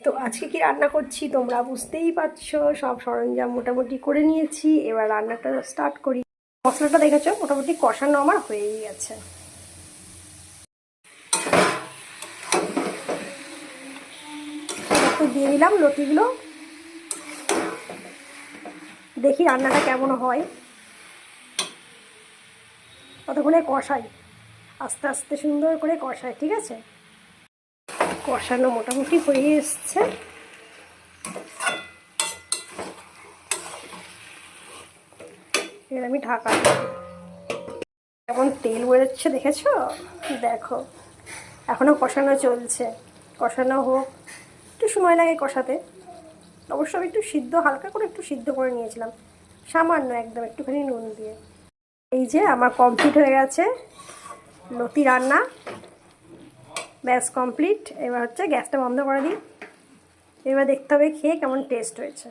তো আজকে কি রান্না করছি তোমরা বুঝতেই পারছো। সব সরঞ্জাম মোটামুটি করে নিয়েছি, এবার রান্নাটা স্টার্ট করি। মশলাটা দেখেছো মোটামুটি কষানো আমার হয়েই গেছে। একটু দিয়ে দিলাম লতিগুলো, দেখি রান্নাটা কেমন হয়। ততক্ষণে কষাই, আস্তে আস্তে সুন্দর করে কষাই, ঠিক আছে। কষানো মোটামুটি হয়ে এসছে। এবার আমি ঢাকা দিই। কেমন তেল বেরোচ্ছে দেখেছো, দেখো। এখনও কষানো চলছে, কষানো হোক, একটু সময় লাগে কষাতে। অবশ্য আমি একটু সিদ্ধ, হালকা করে একটু সিদ্ধ করে নিয়েছিলাম, সামান্য একদম একটুখানি নুন দিয়ে। এই যে আমার কমপ্লিট হয়ে গেছে লতি রান্না, ব্যাস কমপ্লিট। এবার হচ্ছে গ্যাসটা বন্ধ করে দিই। এবার দেখতে হবে খেয়ে কেমন টেস্ট হয়েছে।